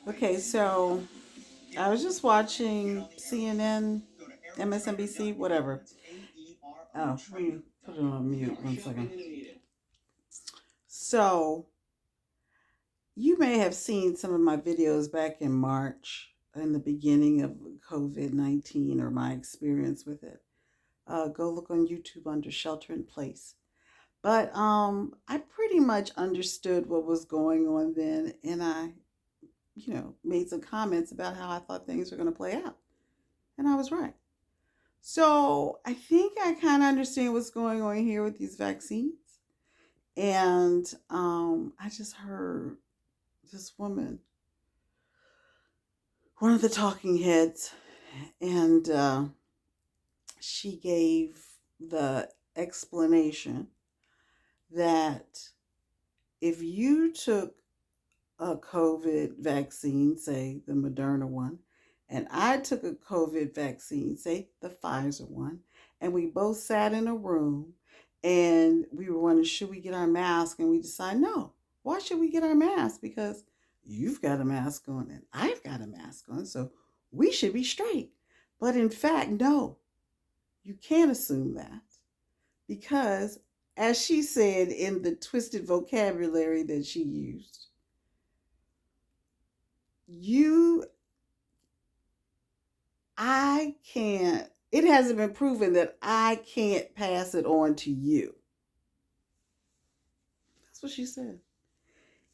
Okay, so I was just watching CNN, MSNBC, whatever. Oh, let me put it on mute 1 second. So, you may have seen some of my videos back in March in the beginning of COVID 19 or my experience with it. Go look on YouTube under Shelter in Place. But I pretty much understood what was going on then, and I, made some comments about how I thought things were going to play out, and I was right. So I think I kind of understand what's going on here with these vaccines, and I just heard this woman, one of the talking heads, and she gave the explanation that if you took a COVID vaccine, say the Moderna one, and I took a COVID vaccine, say the Pfizer one, and we both sat in a room and we were wondering, should we get our mask? And we decide, no, why should we get our mask? Because you've got a mask on and I've got a mask on, so we should be straight. But in fact, no, you can't assume that because, as she said in the twisted vocabulary that she used, you I can't, it hasn't been proven that I can't pass it on to you. That's what she said.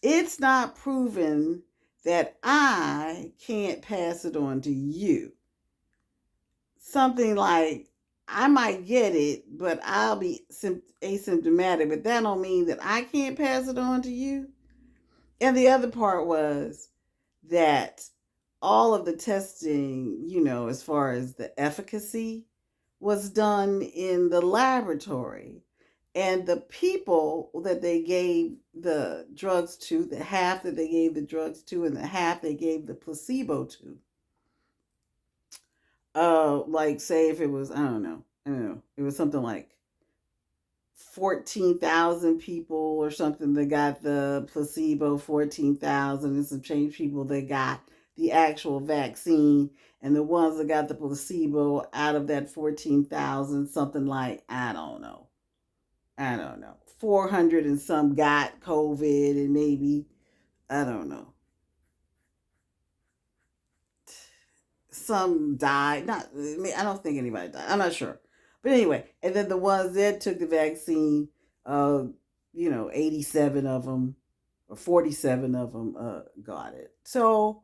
It's not proven that I can't pass it on to you. Something like, I might get it, but I'll be asymptomatic, but that don't mean that I can't pass it on to you. And the other part was that all of the testing, as far as the efficacy, was done in the laboratory. And the people that they gave the drugs to, the half that they gave the drugs to, and the half they gave the placebo to, like say if it was, I don't know, it was something like 14,000 people or something that got the placebo, 14,000 and some change people that got the actual vaccine, and the ones that got the placebo out of that 14,000, something like, I don't know, 400 and some got COVID, and maybe, I don't know, some died. Not, I don't think anybody died. I'm not sure. But anyway, and then the ones that took the vaccine, uh, 87 of them or 47 of them got it. So,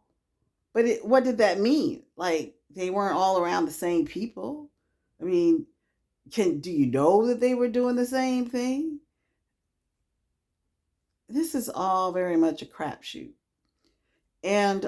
but what did that mean? Like, they weren't all around the same people. I mean, do you know that they were doing the same thing? This is all very much a crapshoot. And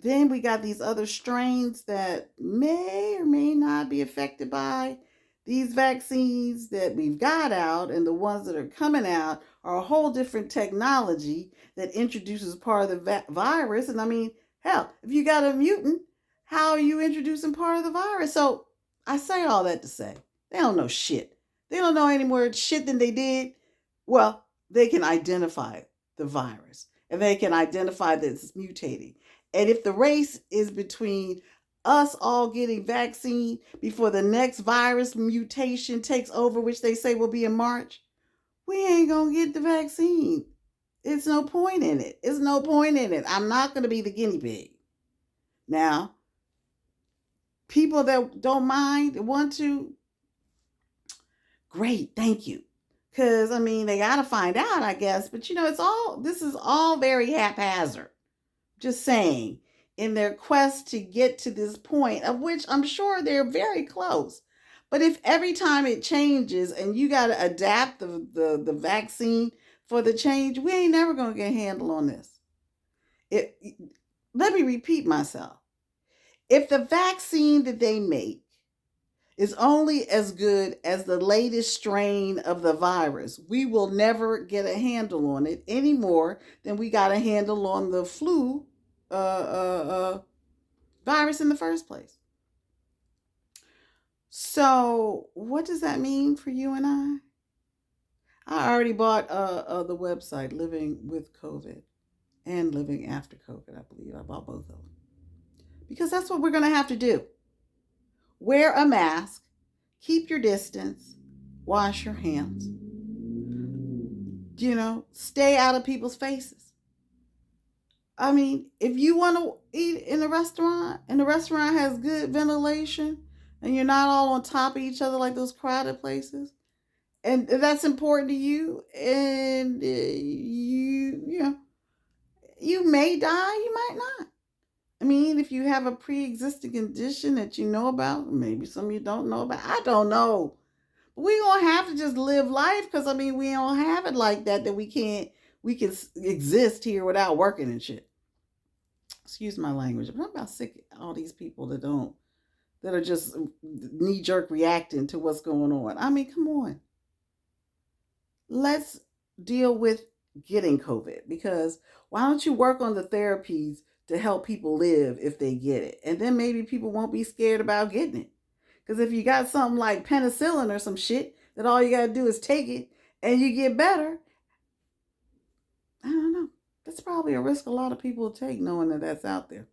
then we got these other strains that may or may not be affected by these vaccines that we've got out, and the ones that are coming out are a whole different technology that introduces part of the virus. And I mean, hell, if you got a mutant, how are you introducing part of the virus? So I say all that to say they don't know shit. They don't know any more shit than they did. Well, they can identify the virus and they can identify that it's mutating. And if the race is between us all getting vaccine before the next virus mutation takes over, which they say will be in March, we ain't gonna get the vaccine. It's no point in it. It's no point in it. I'm not gonna be the guinea pig. Now, people that don't mind and want to, great, thank you. Because, I mean, they got to find out, I guess. But, this is all very haphazard. Just saying, in their quest to get to this point, of which I'm sure they're very close. But if every time it changes and you got to adapt the vaccine for the change, we ain't never going to get a handle on this. It, let me repeat myself. If the vaccine that they make is only as good as the latest strain of the virus, we will never get a handle on it any more than we got a handle on the flu uh, uh, uh, virus in the first place. So, what does that mean for you and I already bought the website Living with COVID, and Living After COVID, I believe. I bought both of them. Because that's what we're going to have to do. Wear a mask, keep your distance, wash your hands. Stay out of people's faces. I mean, if you want to eat in a restaurant and the restaurant has good ventilation and you're not all on top of each other like those crowded places, and that's important to you, and you may die, you might not. I mean, if you have a pre-existing condition that you know about, maybe some of you don't know about, I don't know. But we're going to have to just live life because, I mean, we don't have it like that we can exist here without working and shit. Excuse my language, but I'm about sick of all these people that are just knee-jerk reacting to what's going on. I mean, come on. Let's deal with getting COVID, because why don't you work on the therapies to help people live if they get it? And then maybe people won't be scared about getting it. Because if you got something like penicillin or some shit that all you got to do is take it and you get better, I don't know. That's probably a risk a lot of people take, knowing that that's out there.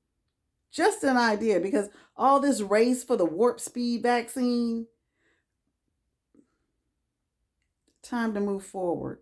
Just an idea, because all this race for the warp speed vaccine, time to move forward.